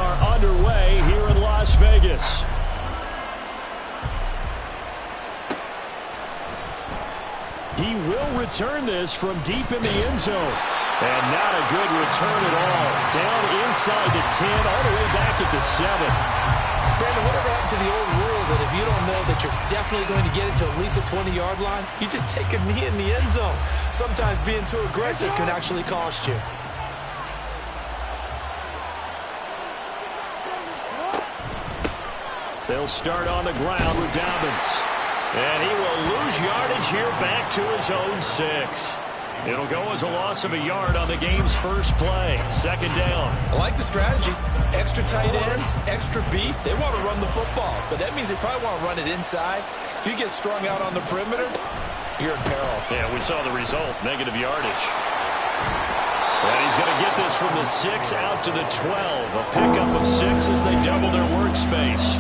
are underway here in Las Vegas. He will return this from deep in the end zone. And not a good return at all. Down inside the 10, all the way back at the 7. Brandon, whatever happened to the old rule that if you don't know that you're definitely going to get it to at least a 20-yard line, you just take a knee in the end zone. Sometimes being too aggressive can actually cost you. They'll start on the ground with Dobbins. And he will lose yardage here back to his own 6. It'll go as a loss of a yard on the game's first play. Second down. I like the strategy. Extra tight ends, extra beef. They want to run the football, but that means they probably want to run it inside. If you get strung out on the perimeter, you're in peril. Yeah, we saw the result. Negative yardage. And he's going to get this from the 6 out to the 12. A pickup of 6 as they double their workspace.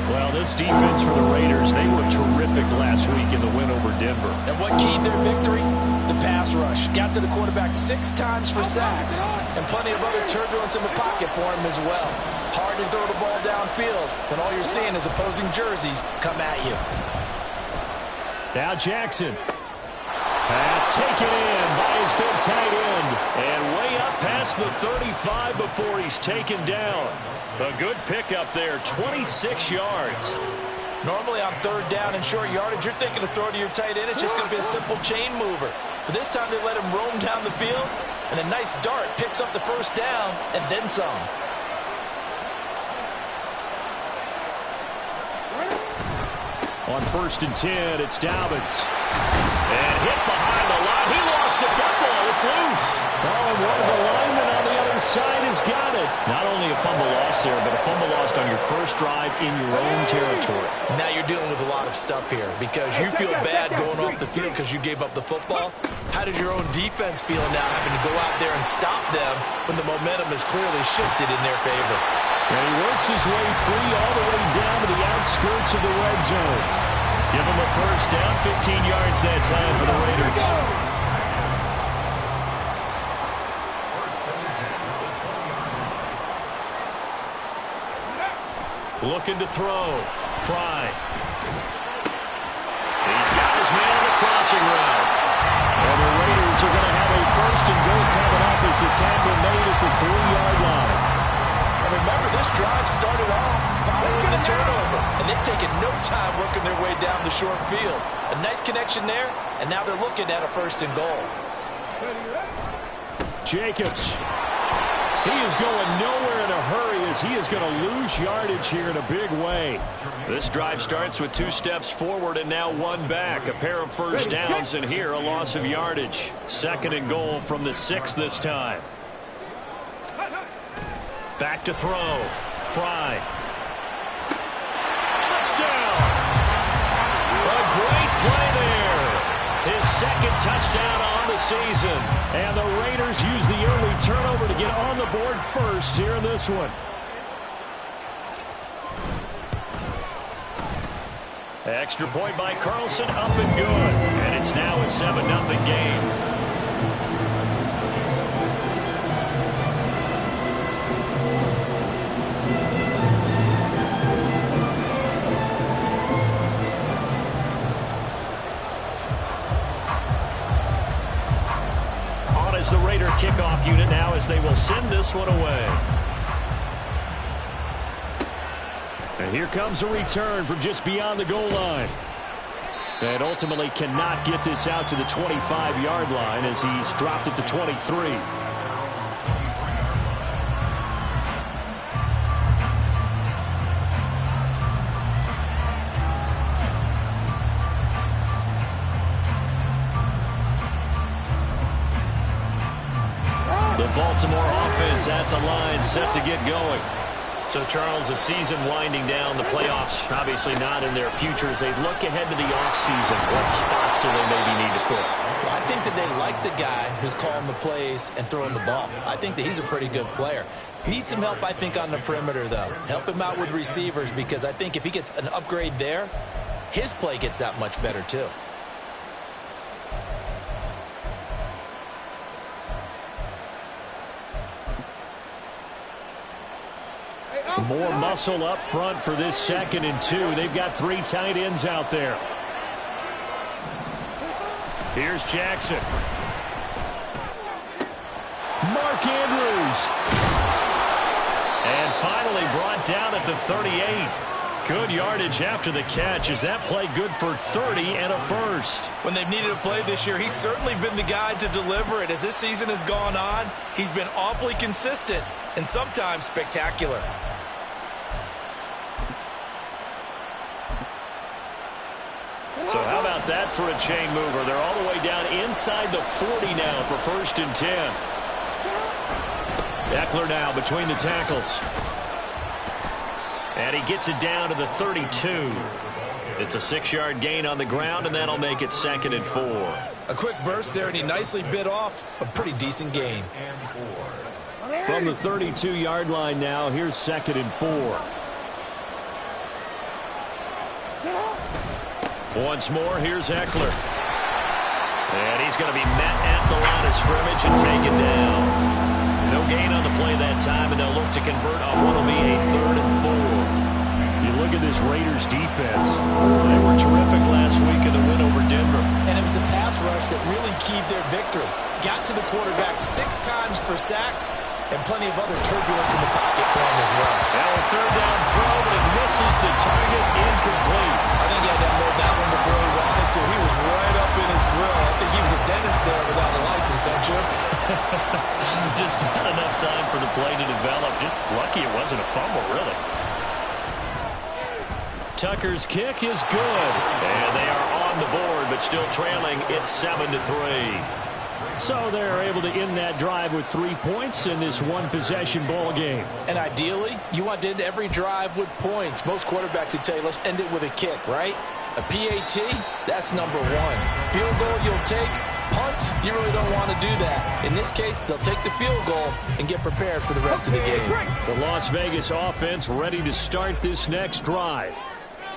Well, this defense for the Raiders, they were terrific last week in the win over Denver. And what keyed their victory? The pass rush. Got to the quarterback 6 times for sacks, and plenty of other turbulence in the pocket for him as well. Hard to throw the ball downfield when all you're seeing is opposing jerseys come at you. Now Jackson. Pass taken in by his big tight end. And way up past the 35 before he's taken down. A good pickup there, 26 yards. Normally on third down and short yardage, you're thinking to throw to your tight end. It's just going to be a simple chain mover. But this time they let him roam down the field, and a nice dart picks up the first down and then some. On 1st and 10, it's Dobbins. And hit behind the line. He lost the football. It's loose. Oh, and one of the linemen on the other side has got it. Not only a fumble loss there, but a fumble lost on your first drive in your own territory. Now you're dealing with a lot of stuff here because you feel bad going off the field because you gave up the football. How does your own defense feel now having to go out there and stop them when the momentum is clearly shifted in their favor? And he works his way free all the way down to the outskirts of the red zone. Give him a first down, 15 yards that time for the Raiders. Looking to throw. Fry. He's got his man on the crossing route. And the Raiders are going to have a first and goal coming up as the tackle made at the 3-yard line. And remember, this drive started off following the turnover, and they've taken no time working their way down the short field. A nice connection there, and now they're looking at a first and goal. Jacobs. He is going nowhere in a hurry as he is going to lose yardage here in a big way. This drive starts with 2 steps forward and now 1 back. A pair of first downs, and here a loss of yardage. Second and goal from the 6 this time. Back to throw. Fry. Touchdown! A great play there. His second touchdown on the season. And the Raiders use the early turnover to get on the board first here in this one. Extra point by Carlson, up and good. And it's now a 7-0 game. As the Raider kickoff unit now as they will send this one away. And here comes a return from just beyond the goal line. And ultimately cannot get this out to the 25-yard line as he's dropped at the 23. Baltimore offense at the line, set to get going. So, Charles, the season winding down, the playoffs obviously not in their future as they look ahead to the offseason. What spots do they maybe need to fill? Well, I think that they like the guy who's calling the plays and throwing the ball. I think that he's a pretty good player. Needs some help, I think, on the perimeter, though. Help him out with receivers because I think if he gets an upgrade there, his play gets that much better, too. More muscle up front for this 2nd and 2. They've got 3 tight ends out there. Here's Jackson. Mark Andrews. And finally brought down at the 38. Good yardage after the catch. Is that play good for 30 and a first? When they've needed a play this year, he's certainly been the guy to deliver it. As this season has gone on, he's been awfully consistent and sometimes spectacular. So how about that for a chain mover? They're all the way down inside the 40 now for 1st and 10. Eckler now between the tackles. And he gets it down to the 32. It's a 6-yard gain on the ground, and that'll make it 2nd and 4. A quick burst there, and he nicely bit off a pretty decent gain. From the 32-yard line now, here's 2nd and 4. Once more, here's Eckler. And he's going to be met at the line of scrimmage and taken down. No gain on the play that time, and they'll look to convert on what will be a 3rd and 4. You look at this Raiders defense. They were terrific last week in the win over Denver. And it was the pass rush that really keyed their victory. Got to the quarterback 6 times for sacks and plenty of other turbulence in the pocket for him as well. Now a 3rd down throw, but it misses the target, incomplete. I think he had to unload that one before he wanted to. He was right up in his grill. I think he was a dentist there without a license, don't you? Just not enough time for the play to develop. Just lucky it wasn't a fumble, really. Tucker's kick is good. And they are on the board, but still trailing. It's 7-3. So they're able to end that drive with 3 points in this one-possession ball game. And ideally, you want to end every drive with points. Most quarterbacks would tell you, let's end it with a kick, right? A PAT, that's number 1. Field goal you'll take. Punts, you really don't want to do that. In this case, they'll take the field goal and get prepared for the rest of the game. The Las Vegas offense ready to start this next drive.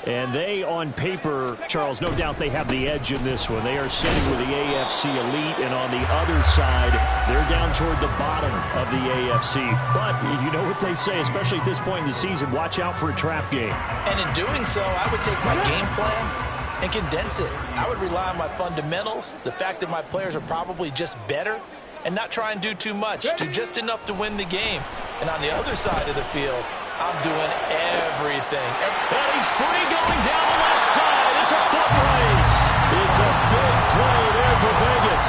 And they, on paper, Charles, no doubt they have the edge in this one. They are sitting with the AFC elite, and on the other side, they're down toward the bottom of the AFC. But you know what they say, especially at this point in the season, watch out for a trap game. And in doing so, I would take my game plan and condense it. I would rely on my fundamentals, the fact that my players are probably just better, and not try and do too much, do just enough to win the game. And on the other side of the field, I'm doing everything. And he's free going down the left side. It's a foot race. It's a big play there for Vegas.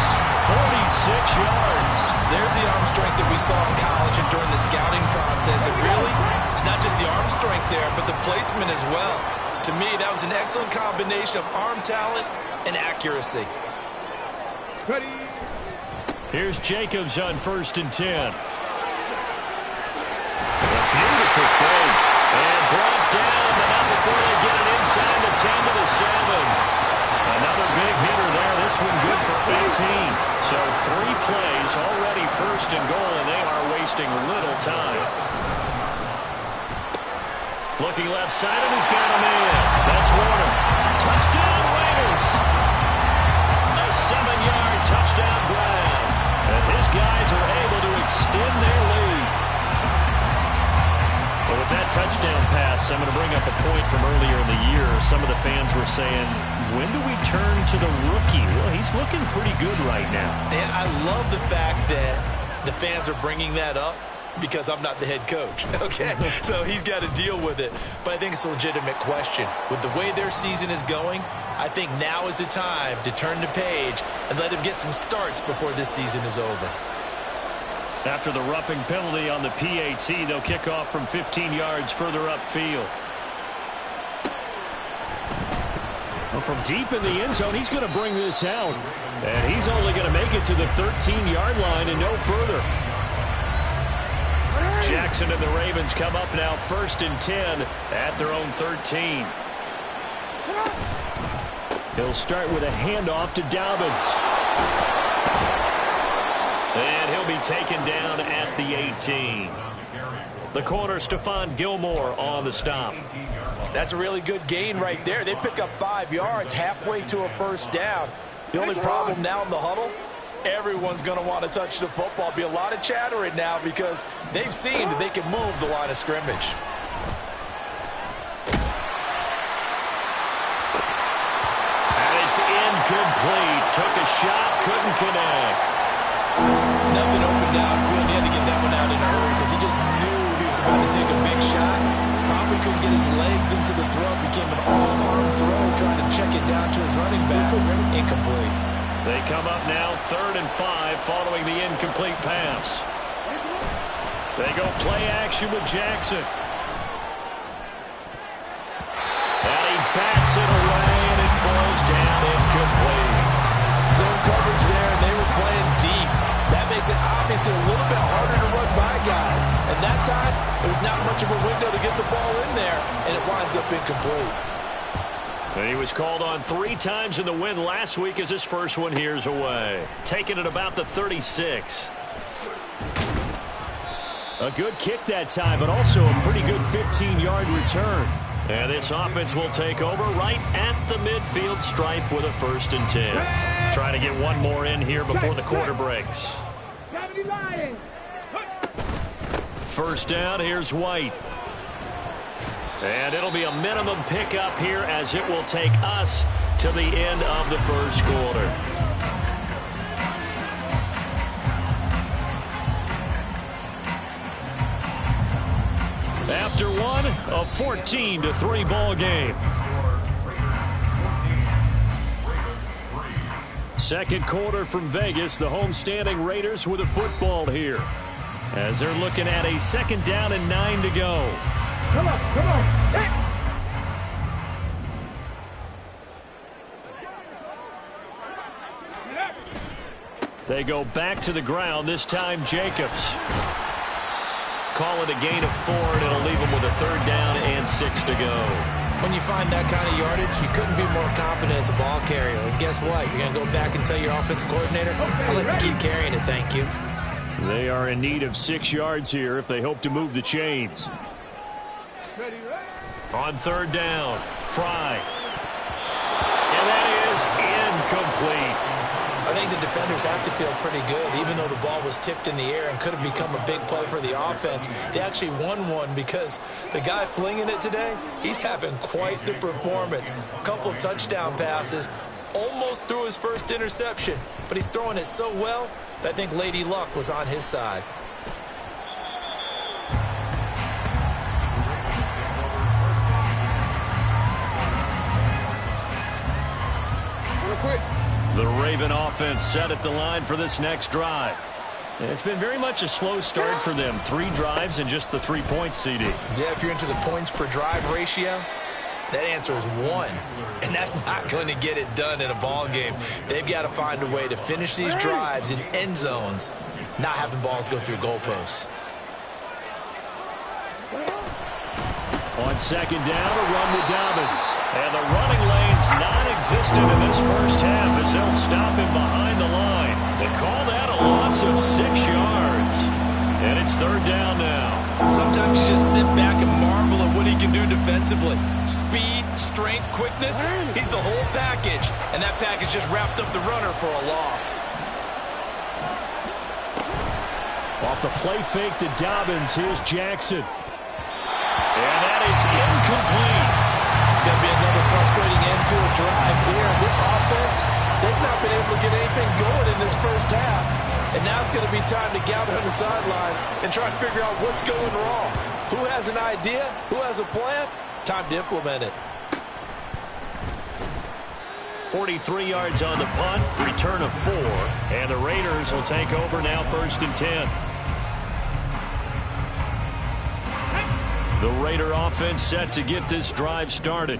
46 yards. There's the arm strength that we saw in college and during the scouting process. And really, it's not just the arm strength there, but the placement as well. To me, that was an excellent combination of arm talent and accuracy. Ready. Here's Jacobs on 1st and 10. Beautiful fake. And brought down, but not before they get it inside the 10 to the 7. Another big hitter there. This one good for 18. So 3 plays already 1st and goal, and they are wasting little time. Looking left side, and he's got him in. That's Warner. Touchdown, Raiders. A 7-yard touchdown grab as his guys are able to extend their lead. Well, with that touchdown pass, I'm going to bring up a point from earlier in the year. Some of the fans were saying, when do we turn to the rookie? Well, he's looking pretty good right now. And I love the fact that the fans are bringing that up because I'm not the head coach, okay? So he's got to deal with it. But I think it's a legitimate question. With the way their season is going, I think now is the time to turn the page and let him get some starts before this season is over. After the roughing penalty on the PAT, they'll kick off from 15 yards further upfield. Well, from deep in the end zone, he's going to bring this out. And he's only going to make it to the 13-yard line and no further. Jackson and the Ravens come up now 1st and 10 at their own 13. He'll start with a handoff to Dobbins. And he'll be taken down at the 18. The corner, Stephon Gilmore, on the stop. That's a really good gain right there. They pick up 5 yards halfway to a 1st down. The only problem now in the huddle, everyone's going to want to touch the football. Be a lot of chattering now because they've seen that they can move the line of scrimmage. Incomplete. Took a shot, couldn't connect. Nothing open downfield. He had to get that one out in a hurry because he just knew he was about to take a big shot. Probably couldn't get his legs into the throw. Became an all-arm throw, trying to check it down to his running back. Incomplete. They come up now 3rd and 5 following the incomplete pass. They go play action with Jackson. And he bats it away, and it falls down incomplete. Zone coverage there, and they were playing deep. That makes it obviously a little bit harder to run by guys. And that time, there was not much of a window to get the ball in there, and it winds up incomplete. And he was called on 3 times in the win last week as his first one here's away. Taking it about the 36. A good kick that time, but also a pretty good 15-yard return. And this offense will take over right at the midfield stripe with a 1st and 10. Trying to get one more in here before the quarter breaks. 1st down, here's White. And it'll be a minimum pickup here as it will take us to the end of the 1st quarter. After one, a 14-3 ball game. 2nd quarter from Vegas, the homestanding Raiders with a football here. As they're looking at a 2nd down and 9 to go. Come on, come on. Hey. They go back to the ground, this time Jacobs. Call it a gain of 4, and it'll leave them with a 3rd down and 6 to go. When you find that kind of yardage, you couldn't be more confident as a ball carrier. And guess what? You're going to go back and tell your offensive coordinator, I'd like to keep carrying it, thank you. They are in need of 6 yards here if they hope to move the chains. On 3rd down, Fry. And that is incomplete. I think the defenders have to feel pretty good. Even though the ball was tipped in the air and could have become a big play for the offense, they actually won one because the guy flinging it today, he's having quite the performance. A couple of touchdown passes, almost threw his 1st interception, but he's throwing it so well that I think Lady Luck was on his side. The Raven offense set at the line for this next drive. It's been very much a slow start for them. 3 drives and just the 3 points, CD. Yeah, if you're into the points per drive ratio, that answer is 1. And that's not going to get it done in a ball game. They've got to find a way to finish these drives in end zones, not having balls go through goalposts. On 2nd down, a run with Dobbins. And the running lane's non-existent in this 1st half as they'll stop him behind the line. They call that a loss of 6 yards. And it's 3rd down now. Sometimes you just sit back and marvel at what he can do defensively. Speed, strength, quickness, he's the whole package. And that package just wrapped up the runner for a loss. Off the play fake to Dobbins, here's Jackson. And that is incomplete. It's going to be another frustrating end to a drive here. This offense, they've not been able to get anything going in this 1st half. And now it's going to be time to gather on the sidelines and try to figure out what's going wrong. Who has an idea? Who has a plan? Time to implement it. 43 yards on the punt, return of 4. And the Raiders will take over now 1st and 10. The Raider offense set to get this drive started.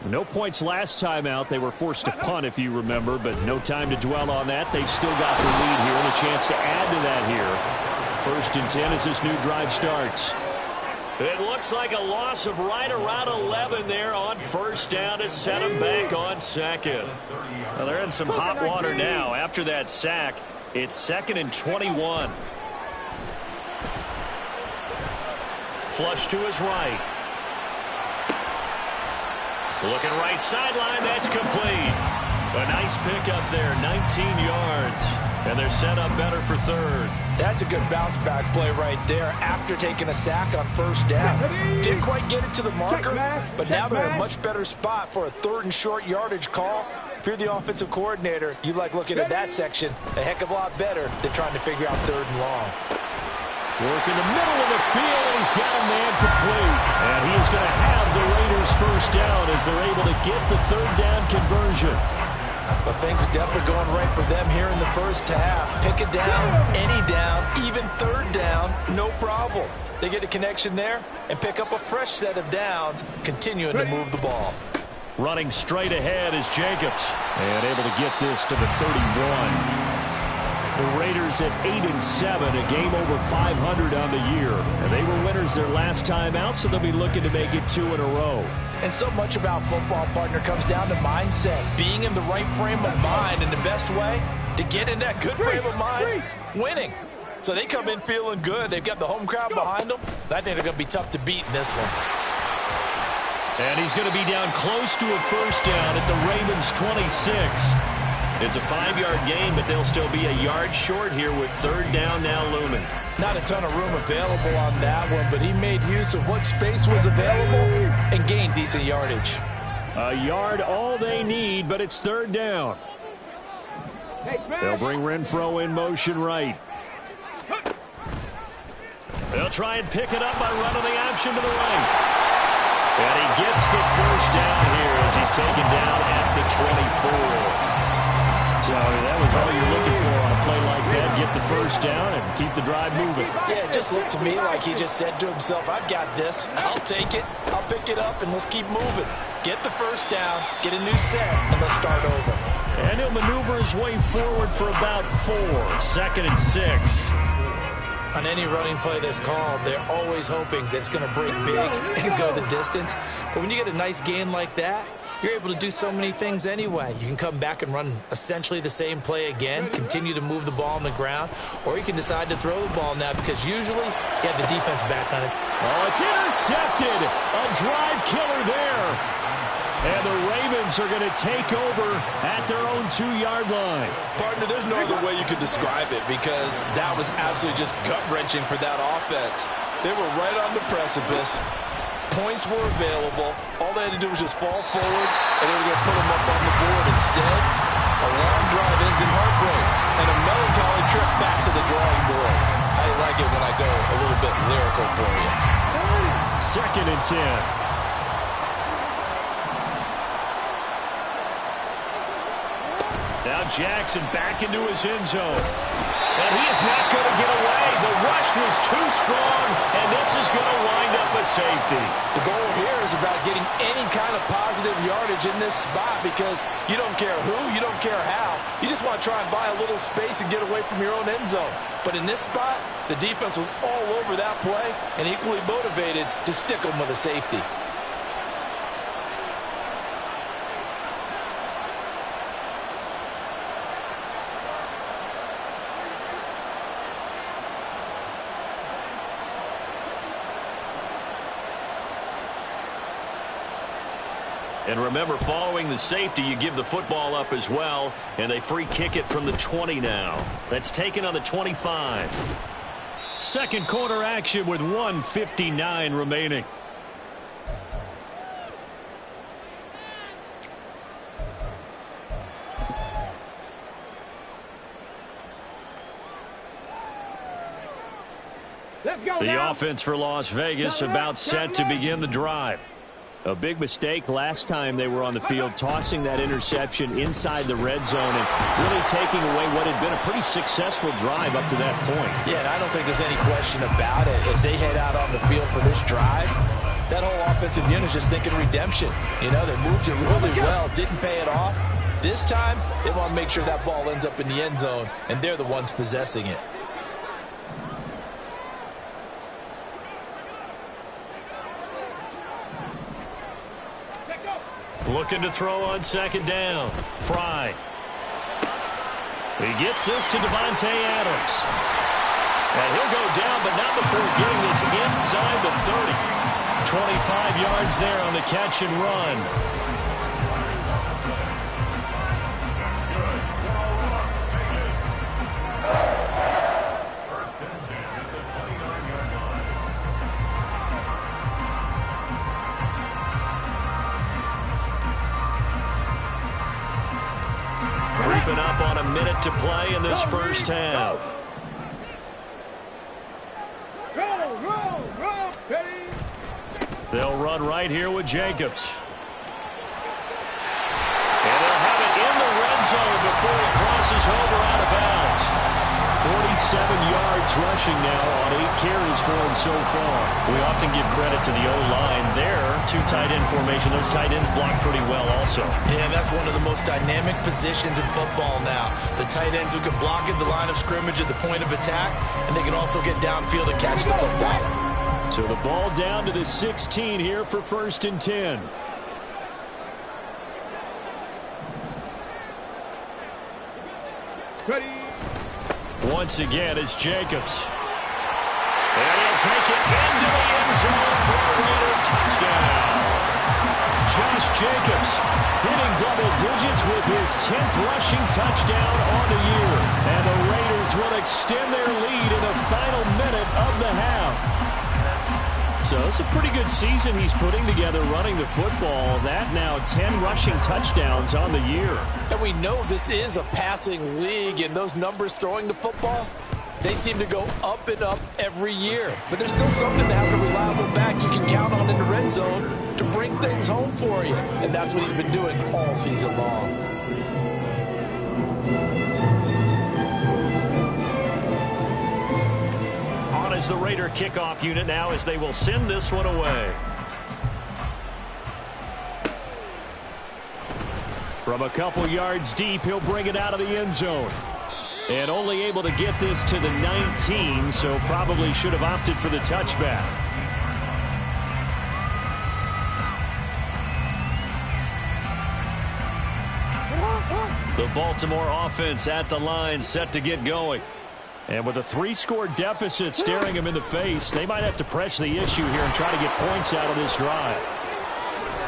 No points last time out. They were forced to punt, if you remember, but no time to dwell on that. They've still got the lead here and a chance to add to that here. 1st and 10 as this new drive starts. It looks like a loss of right around 11 there on 1st down to set them back on 2nd. Well, they're in some hot water now. After that sack, it's 2nd and 21. Flush to his right. Looking right sideline, that's complete. A nice pickup there, 19 yards. And they're set up better for 3rd. That's a good bounce back play right there after taking a sack on 1st down. Didn't quite get it to the marker, but now they're in a much better spot for a 3rd and short yardage call. If you're the offensive coordinator, you like looking at that section a heck of a lot better than trying to figure out 3rd and long. Work in the middle of the field, and he's got a man complete. And he is going to have the Raiders first down as they're able to get the 3rd down conversion. But things are definitely going right for them here in the first half. Pick a down, any down, even 3rd down, no problem. They get a connection there and pick up a fresh set of downs, continuing to move the ball. Running straight ahead is Jacobs. And able to get this to the 31. The Raiders at 8-7, a game over 500 on the year. And they were winners their last time out, so they'll be looking to make it 2 in a row. And so much about football, partner, comes down to mindset. Being in the right frame of mind, and the best way to get in that good frame of mind, winning. So they come in feeling good. They've got the home crowd behind them. I think they're going to be tough to beat in this one. And he's going to be down close to a first down at the Ravens' 26. It's a 5-yard gain, but they'll still be a yard short here with 3rd down now looming. Not a ton of room available on that one, but he made use of what space was available and gained decent yardage. A yard all they need, but it's 3rd down. They'll bring Renfro in motion right. They'll try and pick it up by running the option to the right. And he gets the first down here as he's taken down at the 24. So that was all you're looking for on a play like that. Get the first down and keep the drive moving. Yeah, it just looked to me like he just said to himself, I've got this. I'll take it. I'll pick it up, and let's keep moving. Get the first down, get a new set, and let's start over. And he'll maneuver his way forward for about 4. 2nd and 6. On any running play that's called, they're always hoping that it's going to break big and go the distance. But when you get a nice gain like that, you're able to do so many things anyway. You can come back and run essentially the same play again, continue to move the ball on the ground, or you can decide to throw the ball now because usually you have the defense back on it. Oh, it's intercepted. A drive killer there. And the Ravens are going to take over at their own 2-yard line. Partner, there's no other way you could describe it because that was absolutely just gut-wrenching for that offense. They were right on the precipice. Points were available. All they had to do was just fall forward, and they were going to put them up on the board. Instead, a long drive ends in heartbreak and a melancholy trip back to the drawing board. I like it when I go a little bit lyrical for you. 2nd and 10. Now Jackson back into his end zone. And he is not going to get away. The rush was too strong, and this is going to wind up a safety. The goal here is about getting any kind of positive yardage in this spot because you don't care who, you don't care how. You just want to try and buy a little space and get away from your own end zone. But in this spot, the defense was all over that play and equally motivated to stick them with a safety. And remember, following the safety, you give the football up as well, and they free kick it from the 20 now. That's taken on the 25. Second quarter action with 1:59 remaining. The offense for Las Vegas about set to begin the drive. A big mistake last time they were on the field, tossing that interception inside the red zone and really taking away what had been a pretty successful drive up to that point. Yeah, and I don't think there's any question about it. As they head out on the field for this drive, that whole offensive unit is just thinking redemption. You know, they moved it really well, didn't pay it off. This time, they want to make sure that ball ends up in the end zone, and they're the ones possessing it. Looking to throw on second down. Fry. He gets this to Devontae Adams. And he'll go down, but not before getting this inside the 30. 25 yards there on the catch and run. 1 minute to play in this first half. They'll run right here with Jacobs. And they'll have it in the red zone before it crosses over out of bounds. 47 yards rushing now on 8 carries for him so far. We often give credit to the O-line there. 2 tight end formation. Those tight ends block pretty well also. Yeah, that's one of the most dynamic positions in football now. The tight ends who can block at the line of scrimmage at the point of attack, and they can also get downfield and catch the football. So the ball down to the 16 here for 1st and 10. Ready. Once again, it's Jacobs. And he'll take it into the end zone for a Raider touchdown. Josh Jacobs hitting double digits with his 10th rushing touchdown on the year. And the Raiders will extend their lead in the final minute of the half. So it's a pretty good season he's putting together running the football. That now 10 rushing touchdowns on the year. And we know this is a passing league, and those numbers throwing the football, they seem to go up and up every year. But there's still something to have a reliable back you can count on in the red zone to bring things home for you. And that's what he's been doing all season long. As the Raider kickoff unit now as they will send this one away. From a couple yards deep, he'll bring it out of the end zone. And only able to get this to the 19, so probably should have opted for the touchback. The Baltimore offense at the line, set to get going. And with a 3-score deficit staring him in the face, they might have to press the issue here and try to get points out of this drive.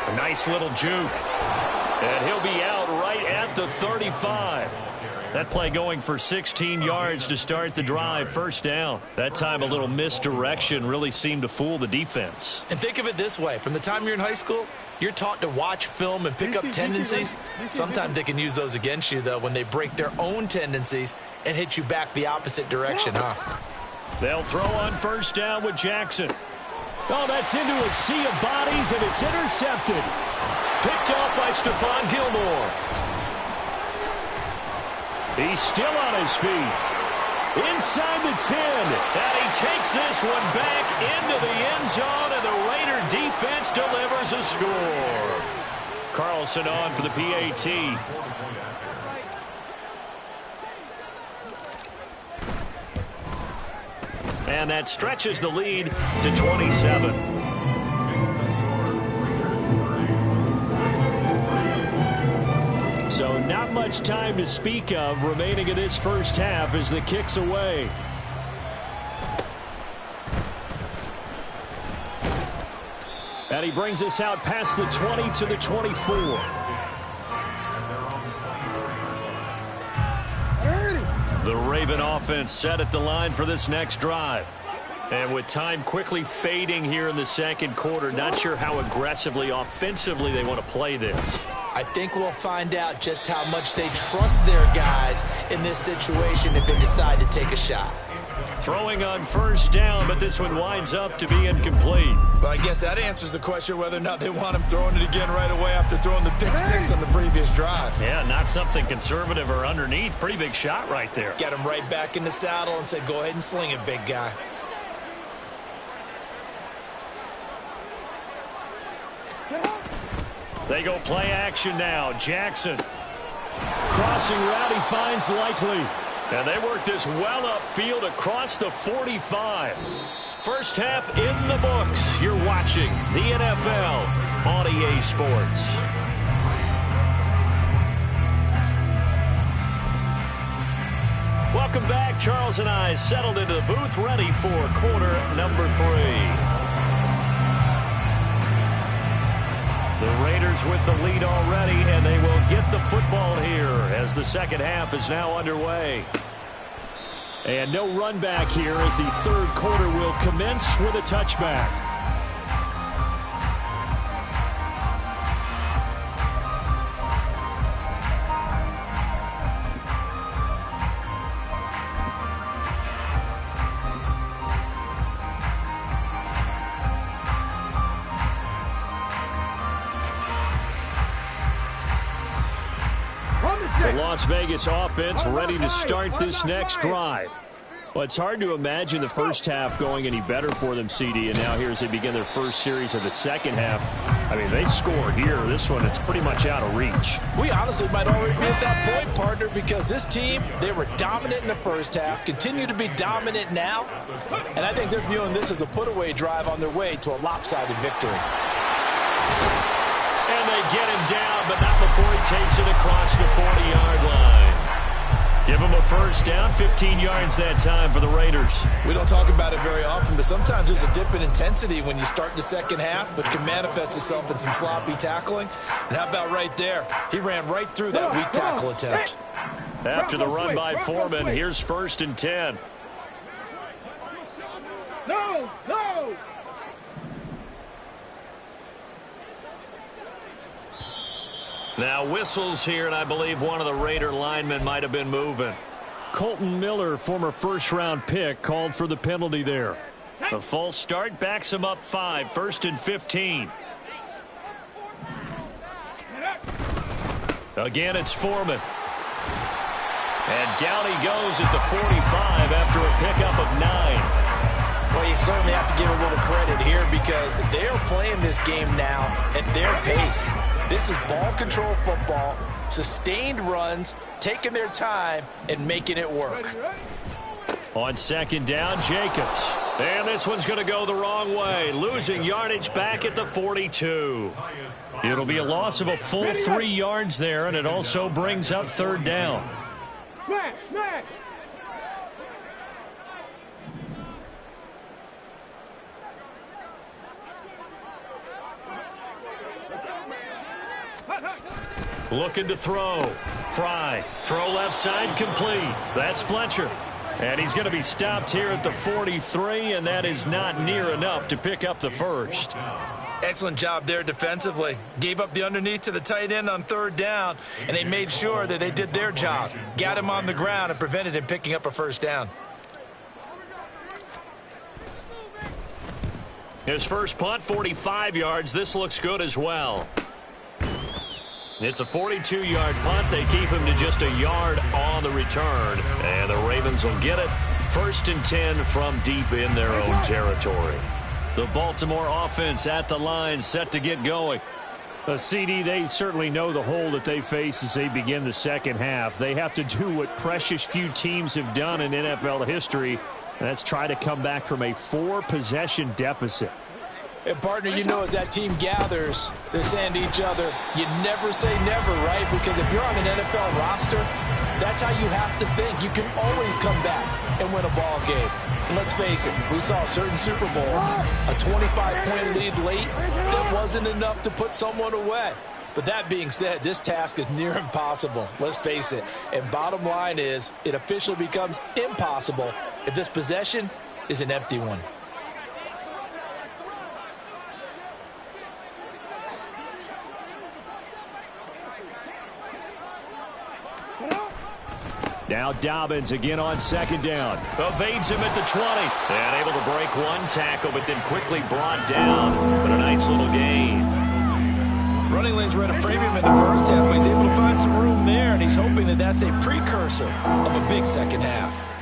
A nice little juke. And he'll be out right at the 35. That play going for 16 yards to start the drive. First down. That time a little misdirection really seemed to fool the defense. And think of it this way. From the time you're in high school, you're taught to watch film and pick up tendencies. Sometimes they can use those against you, though, when they break their own tendencies and hit you back the opposite direction, huh? They'll throw on first down with Jackson. Oh, that's into a sea of bodies, and it's intercepted. Picked off by Stephon Gilmore. He's still on his feet. Inside the 10. And he takes this one back into the end zone, and the Raider defense delivers a score. Carlson on for the PAT. And that stretches the lead to 27. So not much time to speak of remaining in this first half as the kick's away. And he brings us out past the 20 to the 24. The Raven offense set at the line for this next drive. And with time quickly fading here in the second quarter, not sure how aggressively, offensively they want to play this. I think we'll find out just how much they trust their guys in this situation if they decide to take a shot. Throwing on first down, but this one winds up to be incomplete. But I guess that answers the question whether or not they want him throwing it again right away after throwing the pick six on the previous drive. Yeah, not something conservative or underneath. Pretty big shot right there. Get him right back in the saddle and say, go ahead and sling it, big guy. They go play action now. Jackson. Crossing route, he finds Likely. And they work this well upfield across the 45. First half in the books. You're watching the NFL on EA Sports. Welcome back. Charles and I settled into the booth, ready for quarter number 3. The Raiders with the lead already, and they will get the football here as the second half is now underway. And no run back here as the third quarter will commence with a touchback. Las Vegas offense ready to start this next drive. Well, it's hard to imagine the first half going any better for them, CD, and now here as they begin their first series of the second half. I mean, they score here. This one, it's pretty much out of reach. We honestly might already be at that point, partner, because this team, they were dominant in the first half, continue to be dominant now, and I think they're viewing this as a put-away drive on their way to a lopsided victory. And they get him down, but not before he takes it across the 40-yard line. Give him a first down, 15 yards that time for the Raiders. We don't talk about it very often, but sometimes there's a dip in intensity when you start the second half, which can manifest itself in some sloppy tackling. And how about right there? He ran right through that weak tackle attempt. After the run by Foreman, here's 1st and 10. No, no. Now whistles here, and I believe one of the Raider linemen might have been moving. Colton Miller, former first-round pick, called for the penalty there. The false start backs him up 5, 1st and 15. Again, it's Foreman. And down he goes at the 45 after a pickup of 9. Well, you certainly have to give a little credit here because they are playing this game now at their pace. This is ball control football, sustained runs, taking their time, and making it work. On 2nd down, Jacobs. And this one's going to go the wrong way, losing yardage back at the 42. It'll be a loss of a full 3 yards there, and it also brings up 3rd down. Smash, smash. Looking to throw. Fry. Throw left side complete. That's Fletcher. And he's going to be stopped here at the 43, and that is not near enough to pick up the first. Excellent job there defensively. Gave up the underneath to the tight end on 3rd down, and they made sure that they did their job. Got him on the ground and prevented him picking up a first down. His first punt, 45 yards. This looks good as well. It's a 42-yard punt. They keep him to just a yard on the return. And the Ravens will get it. 1st and 10 from deep in their own territory. The Baltimore offense at the line, set to get going. CD, they certainly know the hole that they face as they begin the second half. They have to do what precious few teams have done in NFL history, and that's try to come back from a 4-possession deficit. And, partner, you know as that team gathers, they're saying to each other, you never say never, right? Because if you're on an NFL roster, that's how you have to think. You can always come back and win a ball game. And let's face it, we saw a certain Super Bowl, a 25-point lead late that wasn't enough to put someone away. But that being said, this task is near impossible. Let's face it. And bottom line is, it officially becomes impossible if this possession is an empty one. Now Dobbins again on 2nd down. Evades him at the 20. And able to break one tackle, but then quickly brought down. But a nice little gain. Running lanes were at a premium in the first half, but he's able to find some room there, and he's hoping that that's a precursor of a big second half.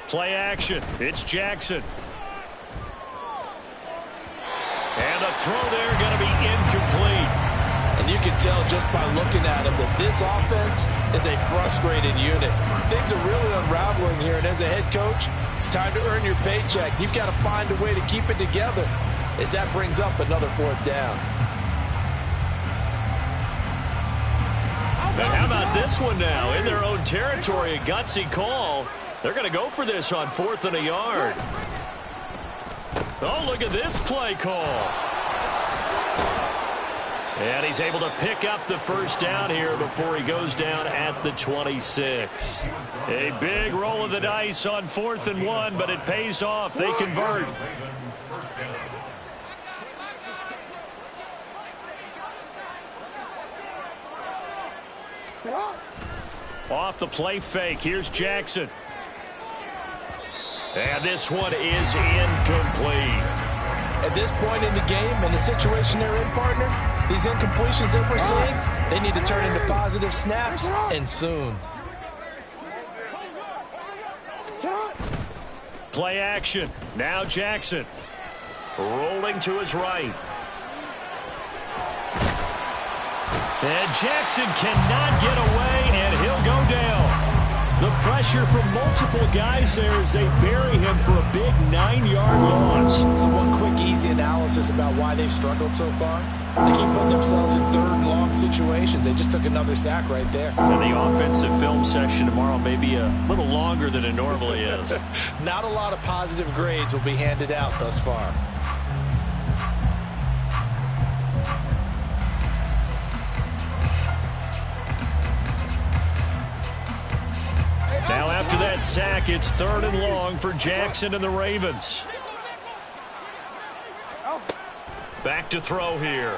Play action. It's Jackson. And the throw there going to be incomplete. And you can tell just by looking at him that this offense is a frustrated unit. Things are really unraveling here, and as a head coach, time to earn your paycheck. You've got to find a way to keep it together as that brings up another 4th down. But how about this one now? In their own territory, a gutsy call. They're going to go for this on 4th and a yard. Oh, look at this play call. And he's able to pick up the first down here before he goes down at the 26. A big roll of the dice on 4th and 1, but it pays off. They convert. Off the play fake, here's Jackson. And this one is incomplete. At this point in the game and the situation they're in, partner, these incompletions that we're seeing, They need to turn into positive snaps, and soon. Play action. Now Jackson. Rolling to his right. And Jackson cannot get away, and he'll go down. The pressure from multiple guys there as they bury him for a big 9-yard loss. So one quick, easy analysis about why they've struggled so far. They keep putting themselves in third and long situations. They just took another sack right there. And the offensive film session tomorrow may be a little longer than it normally is. Not a lot of positive grades will be handed out thus far. Now after that sack, it's 3rd and long for Jackson and the Ravens. Back to throw here.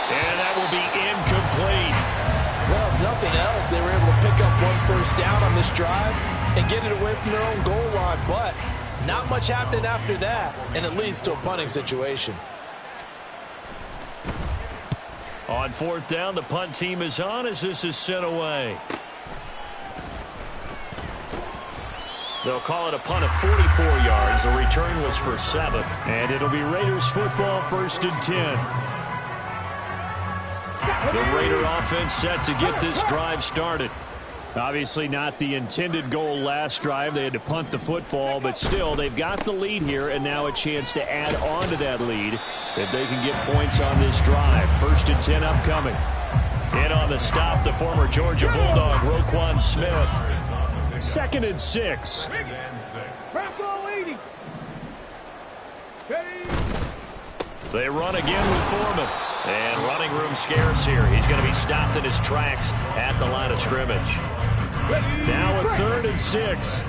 And that will be incomplete. Well, if nothing else, they were able to pick up 1 first down on this drive and get it away from their own goal line. But not much happening after that, and it leads to a punting situation. On 4th down, the punt team is on as this is sent away. They'll call it a punt of 44 yards. The return was for 7. And it'll be Raiders football, 1st and 10. The Raider offense set to get this drive started. Obviously not the intended goal last drive. They had to punt the football, but still they've got the lead here and now a chance to add on to that lead if they can get points on this drive. 1st and 10 upcoming. In on the stop, the former Georgia Bulldog, Roquan Smith. 2nd and 6. They run again with Foreman. And running room scarce here. He's going to be stopped in his tracks at the line of scrimmage. Now a 3rd and 6.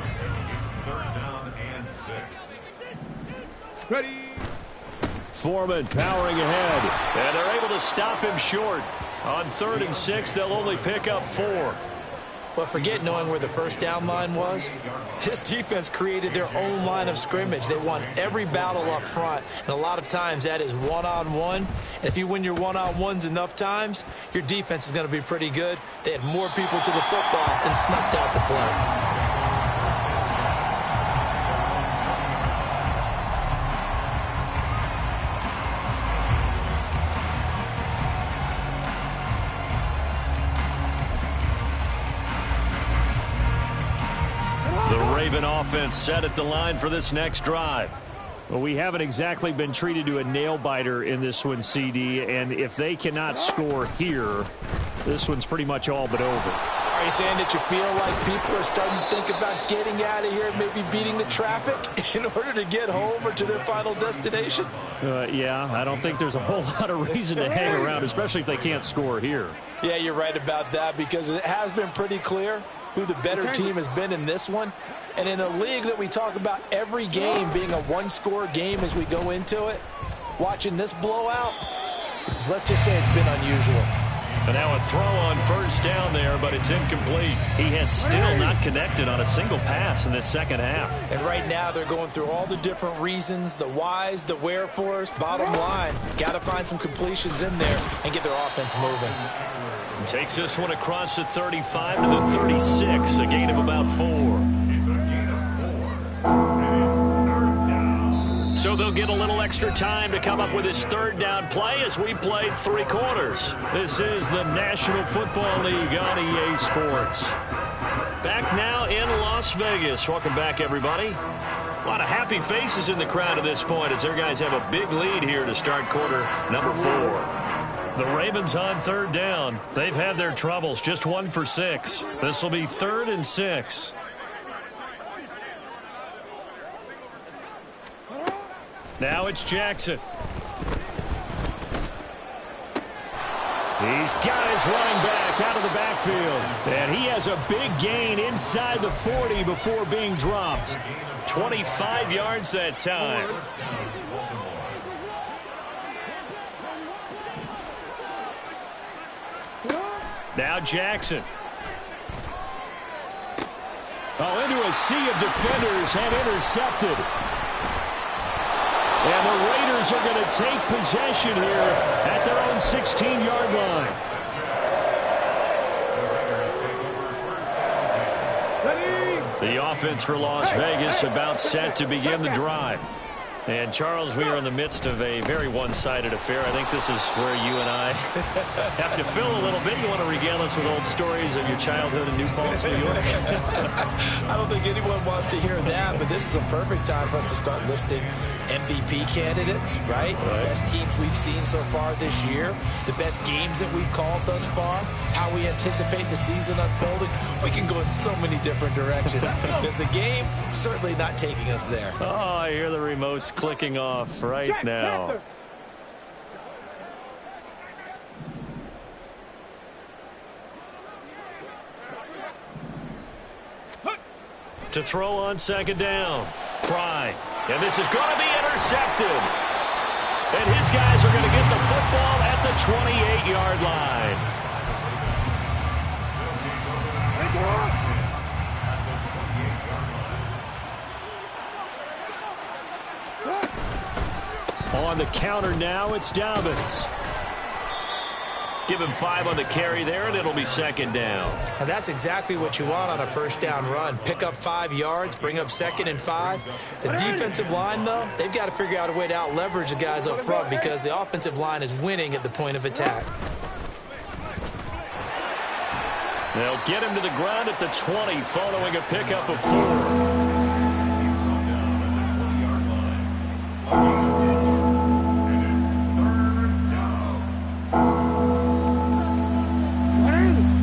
3rd down and 6. Ready. Foreman powering ahead. And they're able to stop him short. On 3rd and 6, they'll only pick up 4. But forget knowing where the first down line was. This defense created their own line of scrimmage. They won every battle up front, and a lot of times that is one-on-one. And if you win your one-on-ones enough times, your defense is going to be pretty good. They had more people to the football and snuffed out the play. Raven offense set at the line for this next drive. Well, we haven't exactly been treated to a nail-biter in this one, CD, and if they cannot score here, this one's pretty much all but over. Are you saying that you feel like people are starting to think about getting out of here, maybe beating the traffic in order to get home or to their final destination? Yeah, I don't think there's a whole lot of reason to hang around, especially if they can't score here. Yeah, you're right about that, because it has been pretty clear who the better team has been in this one. And in a league that we talk about every game being a one-score game as we go into it, watching this blowout, let's just say it's been unusual. And now a throw on 1st down there, but it's incomplete. He has still not connected on a single pass in this second half. And right now they're going through all the different reasons, the whys, the wherefores. Bottom line, got to find some completions in there and get their offense moving. Takes this one across the 35 to the 36, a gain of about 4. So they'll get a little extra time to come up with his 3rd down play as we played 3 quarters. This is the National Football League on EA Sports. Back now in Las Vegas. Welcome back, everybody. A lot of happy faces in the crowd at this point as their guys have a big lead here to start quarter number 4. The Ravens on 3rd down. They've had their troubles, just 1 for 6. This will be 3rd and 6. Now it's Jackson. He's got his running back out of the backfield. And he has a big gain inside the 40 before being dropped. 25 yards that time. Now Jackson. Oh, into a sea of defenders and intercepted. And the Raiders Raiders are going to take possession here at their own 16-yard line. The offense for Las Vegas about set to begin the drive. And, Charles, we are in the midst of a very one-sided affair. I think this is where you and I have to fill a little bit. You want to regale us with old stories of your childhood in New Paltz, New York? I don't think anyone wants to hear that, but this is a perfect time for us to start listing MVP candidates, right? The best teams we've seen so far this year, the best games that we've called thus far, how we anticipate the season unfolding. We can go in so many different directions because the game certainly not taking us there. Oh, I hear the remotes clicking off right now. To throw on second down. Fry. And this is going to be intercepted. And his guys are going to get the football at the 28-yard line. On the counter now, it's Dobbins. Give him 5 on the carry there, and it'll be second down. And that's exactly what you want on a first down run. Pick up 5 yards, bring up 2nd and 5. The defensive line, though, they've got to figure out a way to out-leverage the guys up front because the offensive line is winning at the point of attack. They'll get him to the ground at the 20 following a pickup of 4.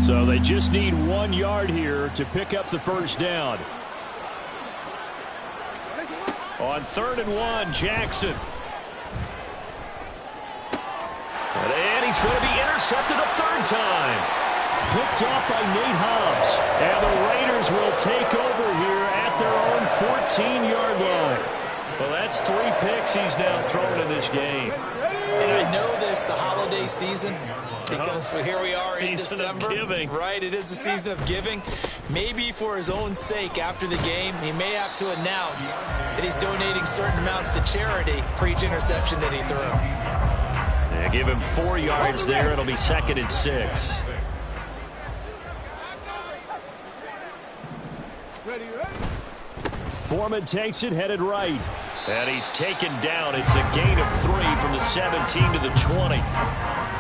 So they just need 1 yard here to pick up the first down. On 3rd and 1, Jackson. And he's going to be intercepted a 3rd time. Picked off by Nate Hobbs. And the Raiders will take over here at their own 14-yard line. Well, that's 3 picks he's now thrown in this game. And I know this, the holiday season, because here we are in December. Right, it is the season of giving. Maybe for his own sake after the game, he may have to announce that he's donating certain amounts to charity for each interception that he threw. Yeah, give him 4 yards there. It'll be 2nd and 6. Foreman takes it, headed right. And he's taken down. It's a gain of 3 from the 17 to the 20.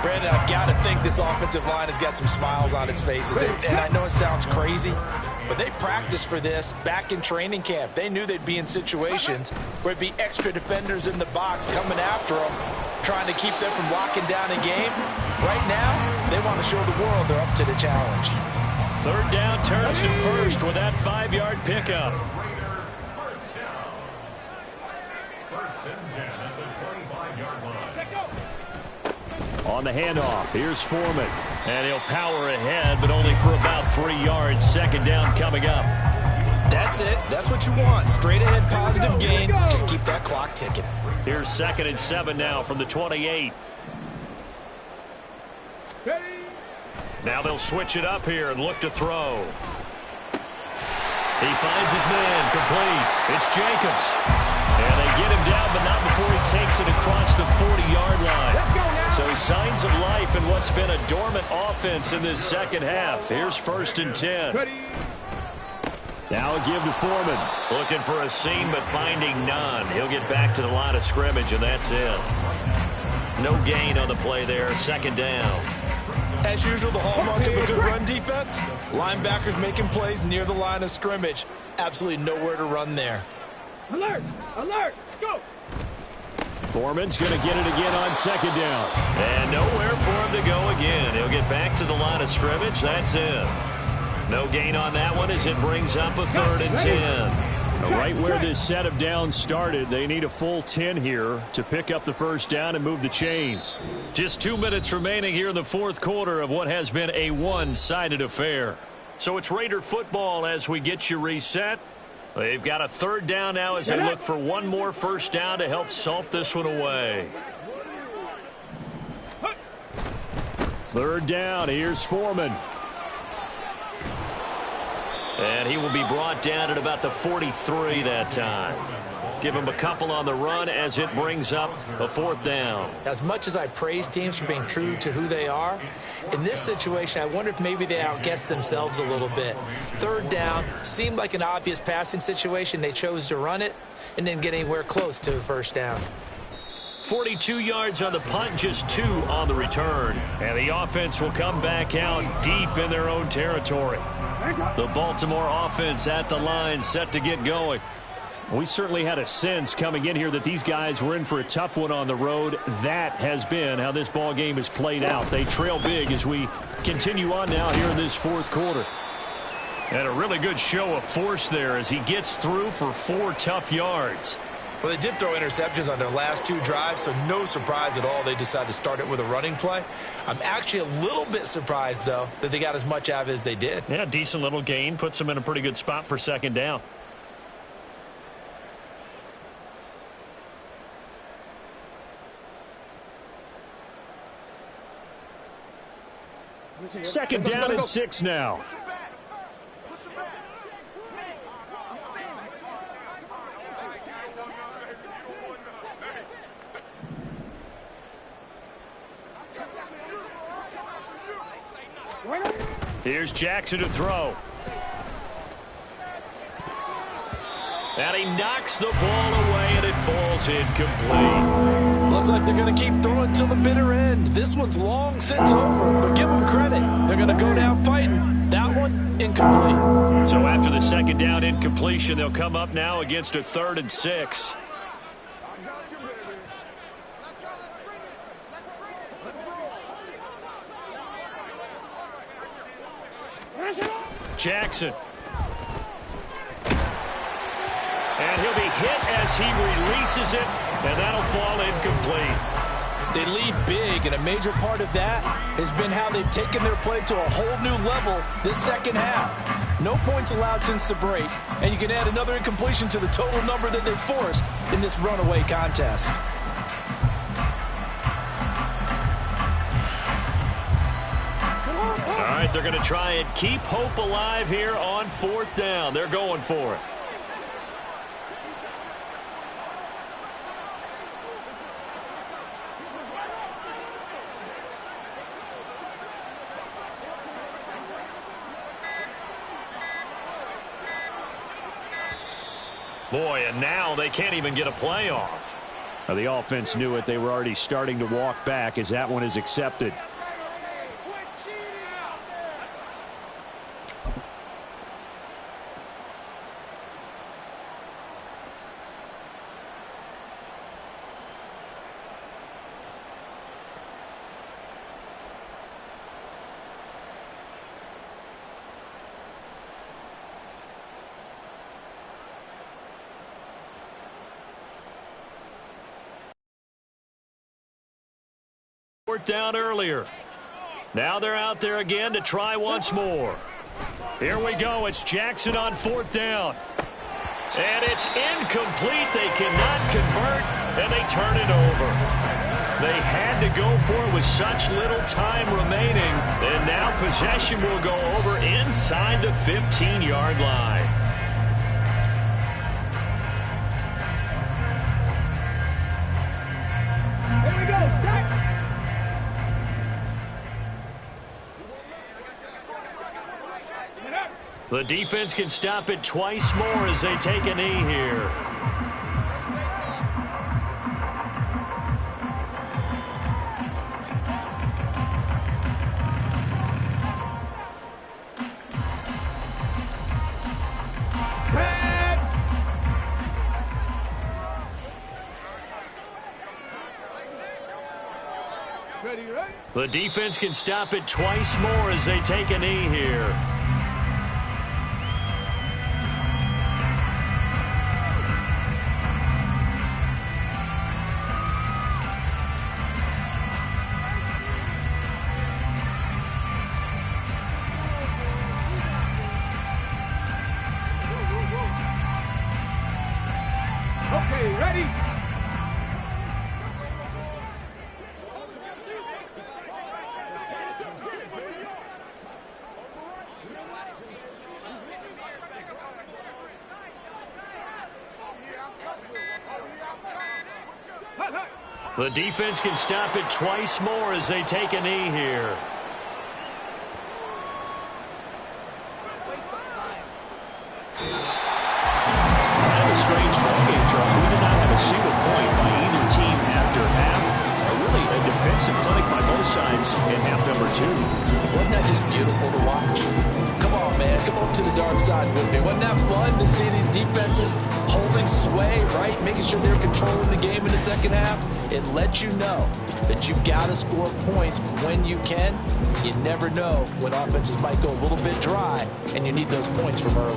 Brandon, I've got to think this offensive line has got some smiles on its faces. And I know it sounds crazy, but they practiced for this back in training camp. They knew they'd be in situations where it'd be extra defenders in the box coming after them, trying to keep them from locking down a game. Right now, they want to show the world they're up to the challenge. 3rd down turns to 1st with that 5-yard pickup. On the handoff, here's Foreman. And he'll power ahead, but only for about 3 yards. 2nd down coming up. That's it. That's what you want. Straight ahead positive gain. Just keep that clock ticking. Here's 2nd and 7 now from the 28. Now they'll switch it up here and look to throw. He finds his man complete. It's Jacobs. And they get him down, but not before he takes it across the 40-yard line. So signs of life in what's been a dormant offense in this second half. Here's 1st and 10. Now a give to Foreman. Looking for a seam, but finding none. He'll get back to the line of scrimmage, and that's it. No gain on the play there. 2nd down. As usual, the hallmark of a good run defense, linebackers making plays near the line of scrimmage. Absolutely nowhere to run there. Alert! Alert! Go! Foreman's going to get it again on 2nd down. And nowhere for him to go again. He'll get back to the line of scrimmage. That's it. No gain on that one as it brings up a 3rd and 10. Right where this set of downs started, they need a full 10 here to pick up the first down and move the chains. Just 2 minutes remaining here in the 4th quarter of what has been a one-sided affair. So it's Raider football as we get you reset. They've got a 3rd down now as they look for one more first down to help salt this one away. 3rd down, here's Foreman. And he will be brought down at about the 43 that time. Give them a couple on the run as it brings up a 4th down. As much as I praise teams for being true to who they are, in this situation, I wonder if maybe they outguessed themselves a little bit. 3rd down seemed like an obvious passing situation. They chose to run it and didn't get anywhere close to the 1st down. 42 yards on the punt, just 2 on the return. And the offense will come back out deep in their own territory. The Baltimore offense at the line, set to get going. We certainly had a sense coming in here that these guys were in for a tough one on the road. That has been how this ball game has played out. They trail big as we continue on now here in this 4th quarter. And a really good show of force there as he gets through for 4 tough yards. Well, they did throw interceptions on their last 2 drives, so no surprise at all they decided to start it with a running play. I'm actually a little bit surprised, though, that they got as much out of it as they did. Yeah, decent little gain. Puts them in a pretty good spot for 2nd down. Second down and 6 now. Here's Jackson to throw. And he knocks the ball away, and it falls incomplete. Looks like they're going to keep throwing till the bitter end. This one's long since over, but give them credit. They're going to go down fighting. That one, incomplete. So after the 2nd down incompletion, they'll come up now against a 3rd and 6. Jackson. And he'll be hit as he releases it, and that'll fall incomplete. They lead big, and a major part of that has been how they've taken their play to a whole new level this 2nd half. No points allowed since the break, and you can add another incompletion to the total number that they forced in this runaway contest. All right, they're going to try and keep hope alive here on 4th down. They're going for it. Boy, and now they can't even get a play off. Well, the offense knew it. They were already starting to walk back as that one is accepted. Down earlier. Now they're out there again to try once more. Here we go. It's Jackson on 4th down. And it's incomplete. They cannot convert, and they turn it over. They had to go for it with such little time remaining. And now possession will go over inside the 15-yard line. Here we go, Jack. The defense can stop it twice more as they take a knee here. The defense can stop it twice more as they take a knee here. Okay, ready? The defense can stop it twice more as they take a knee here. Kind of a strange ballgame, Charles. We did not have a single point by either team after half. Really a defensive clinic by both sides in half number 2. Wasn't that just beautiful to watch? Come on, man. Come over to the dark side with me. Wasn't that fun to see these defenses holding sway, right? Making sure they're controlling the game in the second half. It lets you know that you've got to score points when you can. You never know when offenses might go a little bit dry, and you need those points from early.